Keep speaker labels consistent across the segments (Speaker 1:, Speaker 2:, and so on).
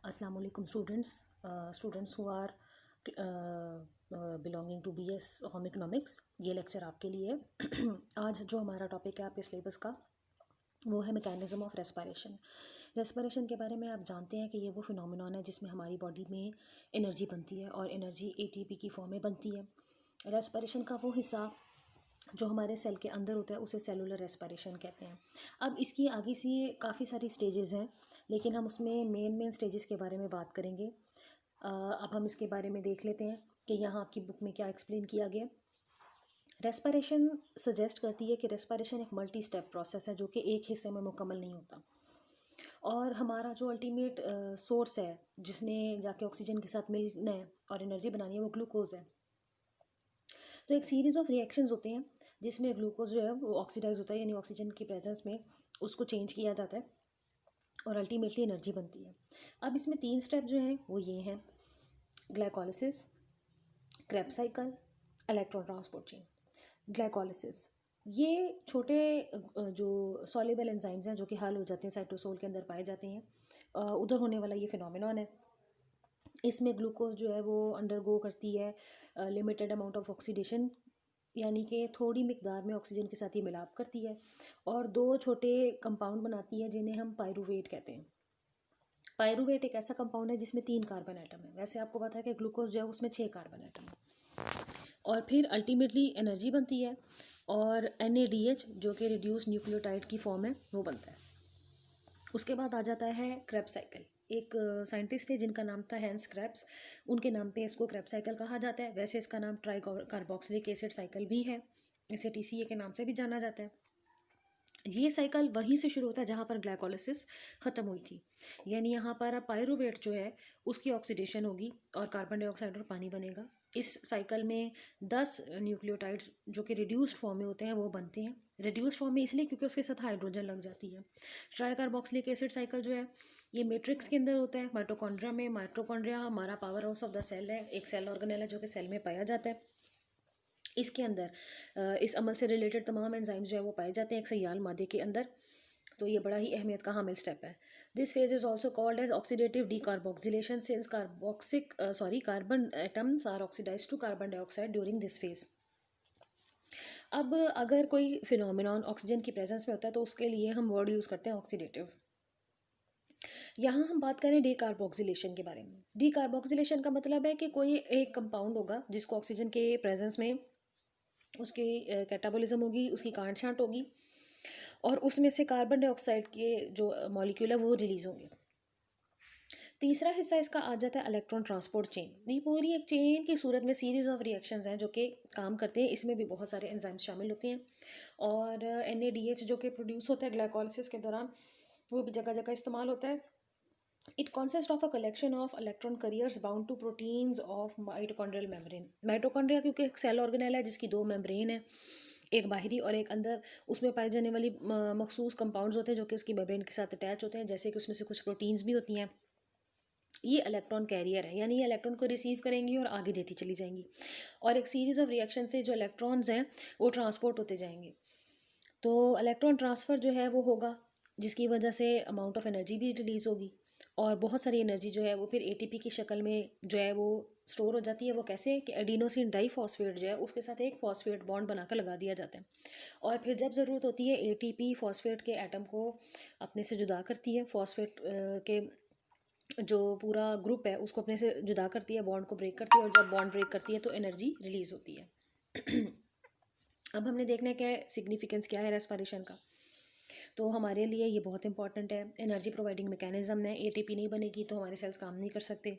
Speaker 1: अस्सलाम वालेकुम students who are belonging to BS home economics. ये लेक्चर आपके लिए है। आज जो हमारा टॉपिक है आपके सिलेबस का वो है मैकेनिज़्म ऑफ रेस्पिरेशन। रेस्पिरेशन के बारे में आप जानते हैं कि ये वो फिनोमिनॉन है जिसमें हमारी बॉडी में एनर्जी बनती है और एनर्जी एटीपी की फॉर्म में बनती है। रेस्पिरेशन का वो हिस्सा जो हमारे सेल के अंदर होता है उसे सेलुलर रेस्पिरेशन कहते हैं। अब इसकी आगे से काफ़ी सारी स्टेजेस हैं, लेकिन हम उसमें मेन स्टेजेस के बारे में बात करेंगे। अब हम इसके बारे में देख लेते हैं कि यहाँ आपकी बुक में क्या एक्सप्लेन किया गया। रेस्पिरेशन सजेस्ट करती है कि रेस्पिरेशन एक मल्टी स्टेप प्रोसेस है जो कि एक हिस्से में मुकम्मल नहीं होता, और हमारा जो अल्टीमेट सोर्स है जिसने जाके ऑक्सीजन के साथ मिलना है और एनर्जी बनानी है वो ग्लूकोज है। तो एक सीरीज़ ऑफ रिएक्शंस होते हैं जिसमें ग्लूकोज जो है वो ऑक्सीडाइज होता है, यानी ऑक्सीजन की प्रेजेंस में उसको चेंज किया जाता है और अल्टीमेटली एनर्जी बनती है। अब इसमें 3 स्टेप जो हैं वो ये हैं: glycolysis, Krebs cycle, electron transport chain. Glycolysis ये छोटे जो सॉल्युबल एंजाइम्स हैं जो कि हल हो जाते हैं, साइटोसोल के अंदर पाए जाते हैं, उधर होने वाला ये फिनोमिनॉन है। इसमें ग्लूकोज जो है वो अंडरगो करती है लिमिटेड अमाउंट ऑफ ऑक्सीडेशन, यानी कि थोड़ी मिकदार में ऑक्सीजन के साथ ये मिलाप करती है और 2 छोटे कंपाउंड बनाती है जिन्हें हम पायरूवेट कहते हैं। पायरूवेट एक ऐसा कंपाउंड है जिसमें 3 कार्बन एटम है। वैसे आपको पता है कि ग्लूकोज जो है उसमें 6 कार्बन एटम है। और फिर अल्टीमेटली एनर्जी बनती है और NADH जो कि रिड्यूस न्यूक्लियोटाइड की फॉर्म है वो बनता है। उसके बाद आ जाता है क्रेब्स साइकिल। एक साइंटिस्ट थे जिनका नाम था हैंस क्रेब्स, उनके नाम पे इसको क्रेब्स साइकिल कहा जाता है। वैसे इसका नाम ट्राई कार्बोक्सिलिक एसिड साइकिल भी है, इसे TCA के नाम से भी जाना जाता है। ये साइकिल वहीं से शुरू होता है जहाँ पर ग्लाइकोलिसिस ख़त्म हुई थी, यानी यहाँ पर पायरूवेट जो है उसकी ऑक्सीडेशन होगी और कार्बन डाइऑक्साइड और पानी बनेगा। इस साइकिल में 10 न्यूक्लियोटाइड्स जो कि रिड्यूस्ड फॉर्म में होते हैं वो बनते हैं। रिड्यूस्ड फॉर्म में इसलिए क्योंकि उसके साथ हाइड्रोजन लग जाती है। ट्राई कार्बोक्सिलिक एसिड साइकिल जो है ये मैट्रिक्स के अंदर होता है, माइटोकॉन्ड्रिया में। माइटोकॉन्ड्रिया हमारा power house of the cell है, एक सेल ऑर्गेनेल है जो कि सेल में पाया जाता है। इसके अंदर इस अमल से रिलेटेड तमाम एंजाइम्स जो है वो पाए जाते हैं एक सयाल मादे के अंदर। तो ये बड़ा ही अहमियत का हामिल स्टेप है। This phase is also called as oxidative decarboxylation since carbon atoms are oxidise to carbon dioxide during this phase. अब अगर कोई फिनोमिनॉन ऑक्सीजन की प्रेजेंस में होता है तो उसके लिए हम वर्ड यूज़ करते हैं ऑक्सीडेटिव। यहाँ हम बात करें डीकार्बोक्सिलेशन के बारे में। डीकार्बोक्सिलेशन का मतलब है कि कोई एक कंपाउंड होगा जिसको ऑक्सीजन के प्रेजेंस में उसकी कैटाबॉलिज्म होगी, उसकी काट छांट होगी और उसमें से कार्बन डाइऑक्साइड के जो मॉलिक्यूल है वो रिलीज होंगे। तीसरा हिस्सा इसका आ जाता है इलेक्ट्रॉन ट्रांसपोर्ट चेन। ये पूरी एक चेन की सूरत में सीरीज ऑफ रिएक्शंस हैं जो कि काम करते हैं। इसमें भी बहुत सारे एंजाइम्स शामिल होते हैं और NADH जो कि प्रोड्यूस होता है ग्लाइकोलिसिस के दौरान वो भी जगह जगह इस्तेमाल होता है। It consists of a collection of electron carriers bound to proteins of mitochondrial membrane. Mitochondria क्योंकि एक सेल ऑर्गेनेल है जिसकी 2 मेम्ब्रेन है, एक बाहरी और एक अंदर। उसमें पाई जाने वाली मखसूस कंपाउंड्स होते हैं जो कि उसकी मेम्ब्रेन के साथ अटैच होते हैं, जैसे कि उसमें से कुछ प्रोटीन्स भी होती हैं। ये इलेक्ट्रॉन कैरियर है, यानी ये इलेक्ट्रॉन को रिसीव करेंगी और आगे देती चली जाएंगी और एक सीरीज ऑफ रिएक्शन से जो इलेक्ट्रॉन्स हैं वो ट्रांसपोर्ट होते जाएंगे। तो इलेक्ट्रॉन ट्रांसफ़र जो है वो होगा जिसकी वजह से अमाउंट ऑफ एनर्जी भी रिलीज़ होगी और बहुत सारी एनर्जी जो है वो फिर ATP की शक्ल में जो है वो स्टोर हो जाती है। वो कैसे कि एडिनोसिन डाइफॉस्फेट जो है उसके साथ एक फॉस्फेट बॉन्ड बनाकर लगा दिया जाता है और फिर जब ज़रूरत होती है ATP फॉस्फेट के एटम को अपने से जुदा करती है। फॉस्फेट के जो पूरा ग्रुप है उसको अपने से जुदा करती है, बॉन्ड को ब्रेक करती है और जब बॉन्ड ब्रेक करती है तो एनर्जी रिलीज़ होती है। अब हमने देखना है क्या सिग्निफिकेंस क्या है रेस्पिरेशन का। तो हमारे लिए ये बहुत इंपॉर्टेंट है, एनर्जी प्रोवाइडिंग मैकेनिज्म है। ATP नहीं बनेगी तो हमारे सेल्स काम नहीं कर सकते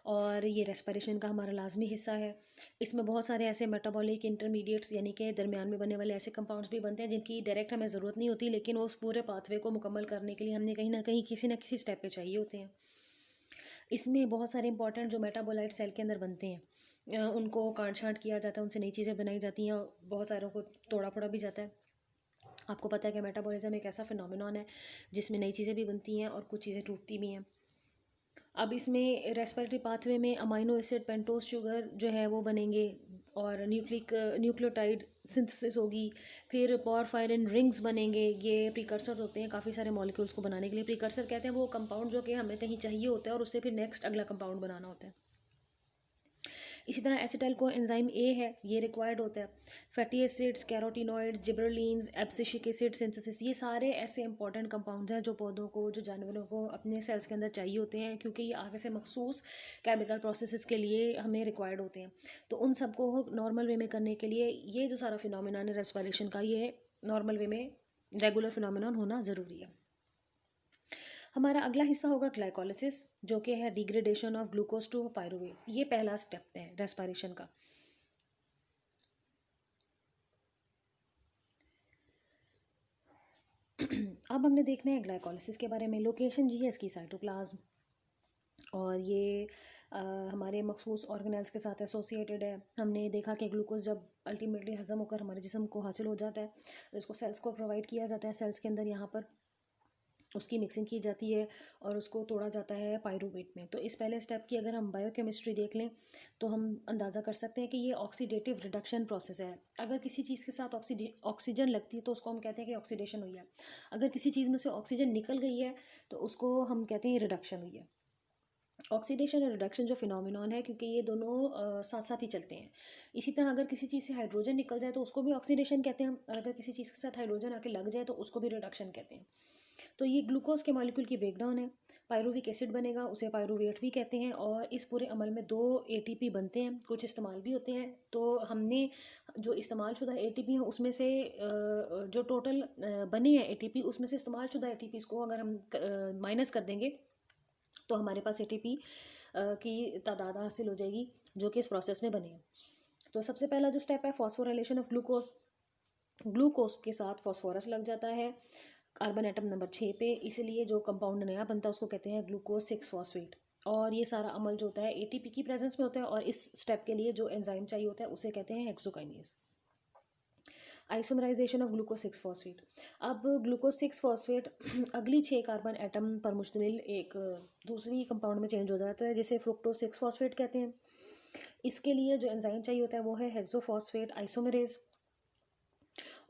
Speaker 1: और ये रेस्पिरेशन का हमारा लाजमी हिस्सा है। इसमें बहुत सारे ऐसे मेटाबॉलिक इंटरमीडिएट्स यानी कि दरमियान में बनने वाले ऐसे कंपाउंड्स भी बनते हैं जिनकी डायरेक्ट हमें ज़रूरत नहीं होती, लेकिन उस पूरे पाथवे को मुकम्मल करने के लिए हमने कहीं ना कहीं किसी ना किसी स्टेप पे चाहिए होते हैं। इसमें बहुत सारे इंपॉर्टेंट जो मेटाबोलाइट सेल के अंदर बनते हैं उनको काट छाँट किया जाता है, उनसे नई चीज़ें बनाई जाती हैं, बहुत सारों को तोड़ा फोड़ा भी जाता है। आपको पता है कि मेटाबॉलिज्म एक ऐसा फिनोमिनॉन है जिसमें नई चीज़ें भी बनती हैं और कुछ चीज़ें टूटती भी हैं। अब इसमें रेस्पिरेटरी पाथवे में अमाइनो एसिड पेंटोज शुगर जो है वो बनेंगे और न्यूक्लियोटाइड सिंथेसिस होगी। फिर पॉरफायरिन रिंग्स बनेंगे, ये प्रिकर्सर होते हैं काफ़ी सारे मॉलिक्यूल्स को बनाने के लिए। प्रिकर्सर कहते हैं वो कंपाउंड जो कि हमें कहीं चाहिए होता है और उससे फिर नेक्स्ट अगला कंपाउंड बनाना होता है। इसी तरह एसिटाइल को एंजाइम ए है, ये रिक्वायर्ड होता है। Fatty acids, carotenoids, gibberellins, abscisic acid synthesis, ये सारे ऐसे इंपॉर्टेंट कंपाउंड्स हैं जो पौधों को, जो जानवरों को अपने सेल्स के अंदर चाहिए होते हैं, क्योंकि ये आगे से मखसूस केमिकल प्रोसेसेस के लिए हमें रिक्वायर्ड होते हैं। तो उन सबको नॉर्मल वे में करने के लिए ये जो सारा फिनोमिनन है रेस्पिरेशन का, ये नॉर्मल वे में रेगुलर फिनोमिनन होना ज़रूरी है। हमारा अगला हिस्सा होगा ग्लाइकोलिसिस, जो कि है degradation of glucose to pyruvate. ये पहला स्टेप है रेस्पिरेशन का। अब हमने देखना है ग्लाइकोलिसिस के बारे में। लोकेशन जी है इसकी साइटोप्लाज्म, और ये हमारे मखसूस ऑर्गेनेल्स के साथ एसोसिएटेड है। हमने देखा कि ग्लूकोज जब अल्टीमेटली हजम होकर हमारे जिस्म को हासिल हो जाता है तो इसको सेल्स को प्रोवाइड किया जाता है। सेल्स के अंदर यहाँ पर उसकी मिक्सिंग की जाती है और उसको तोड़ा जाता है पायरुवेट में। तो इस पहले स्टेप की अगर हम बायोकेमिस्ट्री देख लें तो हम अंदाज़ा कर सकते हैं कि ये ऑक्सीडेटिव रिडक्शन प्रोसेस है। अगर किसी चीज़ के साथ ऑक्सीजन लगती है तो उसको हम कहते हैं कि ऑक्सीडेशन हुई है। अगर किसी चीज़ में से ऑक्सीजन निकल गई है तो उसको हम कहते हैं रिडक्शन हुई है। ऑक्सीडेशन और रिडक्शन जो फिनोमिनॉन है, क्योंकि ये दोनों साथ साथ ही चलते हैं। इसी तरह अगर किसी चीज़ से हाइड्रोजन निकल जाए तो उसको भी ऑक्सीडेशन कहते हैं, और अगर किसी चीज़ के साथ हाइड्रोजन आके लग जाए तो उसको भी रिडक्शन कहते हैं। तो ये ग्लूकोज के मॉलिक्यूल की ब्रेकडाउन है। पायरुविक एसिड बनेगा, उसे पायरुवेट भी कहते हैं, और इस पूरे अमल में 2 एटीपी बनते हैं। कुछ इस्तेमाल भी होते हैं। तो हमने जो इस्तेमाल शुदा एटीपी हैं उसमें से जो टोटल बने हैं एटीपी, उसमें से इस्तेमाल शुदा एटीपीज़ को अगर हम माइनस कर देंगे तो हमारे पास एटीपी की तादाद हासिल हो जाएगी जो कि इस प्रोसेस में बने हैं। तो सबसे पहला जो स्टेप है फॉस्फोराइलेशन ऑफ ग्लूकोज। ग्लूकोज के साथ फॉस्फोरस लग जाता है कार्बन एटम नंबर 6 पे, इसलिए जो कंपाउंड नया बनता है उसको कहते हैं ग्लूकोज 6 फॉस्फेट। और ये सारा अमल जो होता है एटीपी की प्रेजेंस में होता है, और इस स्टेप के लिए जो एंजाइम चाहिए होता है उसे कहते हैं hexokinase. Isomerisation of glucose 6 phosphate. अब ग्लूकोज 6 फॉस्फेट अगली 6 कार्बन एटम पर मुश्तमिल एक दूसरी कंपाउंड में चेंज हो जाता है जिसे फ्रुक्टोज 6 फॉस्फेट कहते हैं। इसके लिए जो एंजाइम चाहिए होता है वो है हेक्सोफॉस्फेट आइसोमरेज,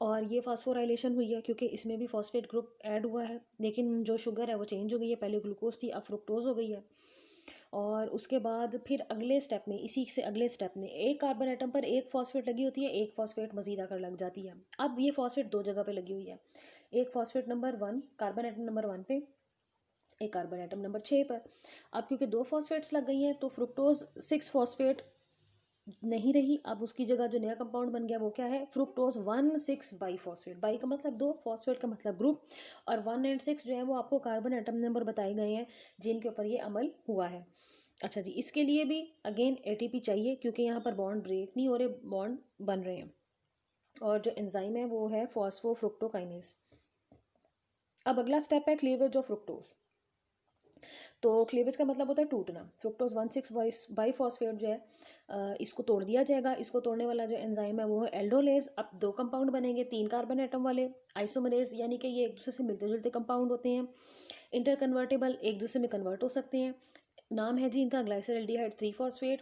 Speaker 1: और ये फास्फोराइलेशन हुई है क्योंकि इसमें भी फॉस्फेट ग्रुप ऐड हुआ है, लेकिन जो शुगर है वो चेंज हो गई है। पहले ग्लूकोज थी, अब फ्रुक्टोज हो गई है। और उसके बाद फिर अगले स्टेप में, इसी से अगले स्टेप में एक कार्बन एटम पर एक फॉस्फेट लगी होती है, एक फॉस्फेट मजीद आकर लग जाती है। अब ये फॉस्फेट 2 जगह पे लगी हुई है, एक phosphate number 1 carbon atom number 1 पे, एक कार्बन एटम नंबर 6 पर। अब क्योंकि 2 फॉस्फेट्स लग गई हैं तो फ्रुक्टोज 6 फॉस्फेट नहीं रही। अब उसकी जगह जो नया कंपाउंड बन गया वो क्या है, फ्रुक्टोज 1,6 बाई फॉस्फेट। बाई का मतलब 2, फॉस्फेट का मतलब ग्रुप, और 1 और 6 जो है वो आपको कार्बन एटम नंबर बताए गए हैं जिनके ऊपर ये अमल हुआ है। अच्छा जी, इसके लिए भी अगेन एटीपी चाहिए क्योंकि यहाँ पर बॉन्ड ब्रेक नहीं हो रहे, बॉन्ड बन रहे हैं। और जो एंजाइम है वो है फॉस्फोफ्रुक्टोकाइनेज। अब अगला स्टेप है क्लीवेज ऑफ फ्रुक्टोज। तो क्लीवेज का मतलब होता है टूटना। फ्रुक्टोज 1,6 बाई फॉस्फेट जो है इसको तोड़ दिया जाएगा। इसको तोड़ने वाला जो एंजाइम है वो है एल्डोलेज। अब 2 कंपाउंड बनेंगे 3 कार्बन एटम वाले। आइसोमरेज यानी कि ये एक दूसरे से मिलते जुलते कंपाउंड होते हैं। इंटर कन्वर्टेबल, एक दूसरे में कन्वर्ट हो सकते हैं। नाम है जी इनका ग्लाइसरल्डिहाइड 3 फॉस्फेट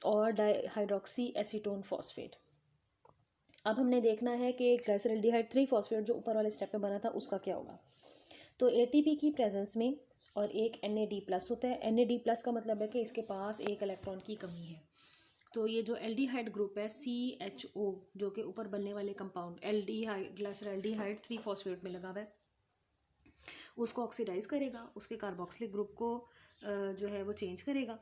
Speaker 1: और डाईहाइड्रोक्सी एसीटोन फॉस्फेट। अब हमने देखना है कि ग्लाइसरल्डिहाइड 3 फॉस्फेट जो ऊपर वाले स्टेप में बना था उसका क्या होगा। तो एटीपी की प्रेजेंस में और एक NAD+ होता है। NAD+ का मतलब है कि इसके पास एक इलेक्ट्रॉन की कमी है। तो ये जो एल्डिहाइड ग्रुप है CHO जो कि ऊपर बनने वाले कंपाउंड एल्डिहाइड ग्लाइसरल्डिहाइड 3 फॉस्फेट में लगा हुआ है, उसको ऑक्सीडाइज करेगा, उसके कार्बोक्सिलिक ग्रुप को जो है वो चेंज करेगा,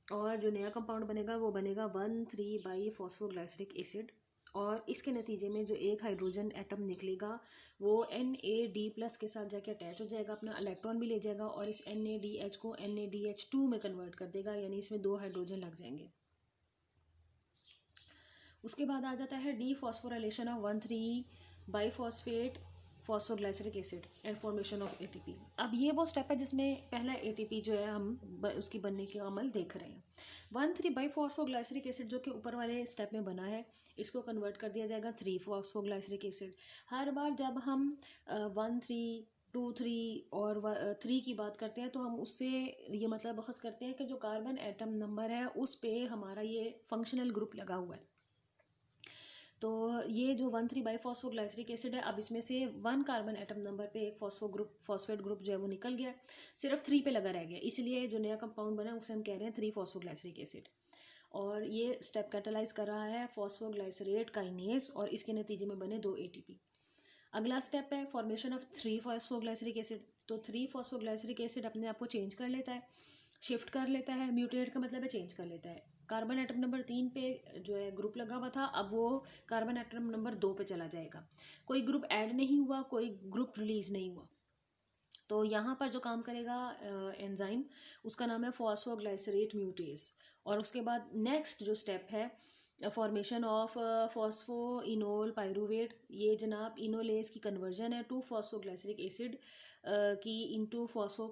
Speaker 1: और जो नया कंपाउंड बनेगा वो बनेगा 1,3 बाई फॉस्फोग्लाइसरिक एसिड। और इसके नतीजे में जो एक हाइड्रोजन एटम निकलेगा वो NAD+ के साथ जाके अटैच हो जाएगा, अपना इलेक्ट्रॉन भी ले जाएगा और इस NADH को NADH2 में कन्वर्ट कर देगा, यानी इसमें 2 हाइड्रोजन लग जाएंगे। उसके बाद आ जाता है dephosphorylation of 1,3 biphosphate phosphoglyceric acid and formation of ATP. अब ये वो स्टेप है जिसमें पहला एटीपी जो है हम उसकी बनने के अमल देख रहे हैं। 1,3 बाईफॉस्फोग्लाइसरिक एसिड जो कि ऊपर वाले स्टेप में बना है, इसको कन्वर्ट कर दिया जाएगा 3 फॉस्फोग्लाइसरिक एसिड। हर बार जब हम 1,3 2 3 और 3 की बात करते हैं तो हम उससे ये मतलब बहस करते हैं कि जो कार्बन एटम नंबर है उस पे हमारा ये फंक्शनल ग्रुप लगा हुआ है। तो ये जो 1,3 बाईफॉस्फोग्लाइसरिक एसिड है, अब इसमें से 1 कार्बन एटम नंबर पे एक फॉस्फेट ग्रुप जो है वो निकल गया, सिर्फ 3 पे लगा रह गया, इसलिए जो नया कंपाउंड बना है उसे हम कह रहे हैं 3 फॉस्फोग्लाइसरिक एसिड। और ये स्टेप कैटालाइज कर रहा है फॉस्फोग्लाइसरेट काइनेज और इसके नतीजे में बने 2 ATP। अगला स्टेप है फॉर्मेशन ऑफ 3 फॉस्फोग्लाइसरिक एसिड। तो 3 फॉस्फोग्लाइसरिक एसिड अपने आप को चेंज कर लेता है, शिफ्ट कर लेता है, म्यूटेट का मतलब है चेंज कर लेता है। कार्बन एटम नंबर 3 पे जो है ग्रुप लगा हुआ था, अब वो कार्बन एटम नंबर 2 पे चला जाएगा। कोई ग्रुप ऐड नहीं हुआ, कोई ग्रुप रिलीज नहीं हुआ। तो यहाँ पर जो काम करेगा एंजाइम, उसका नाम है फॉस्फोग्लाइसरेट म्यूटेज। और उसके बाद नेक्स्ट जो स्टेप है फॉर्मेशन ऑफ फॉस्फोइनोल पायरूवेट, ये जनाब इनोलेज की कन्वर्जन है 2 फॉस्फोग्लाइसरिक एसिड की इनटू फॉस्फो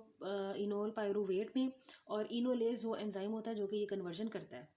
Speaker 1: इनोल पायरूवेट में। और इनोलेज वो एंजाइम होता है जो कि ये कन्वर्जन करता है।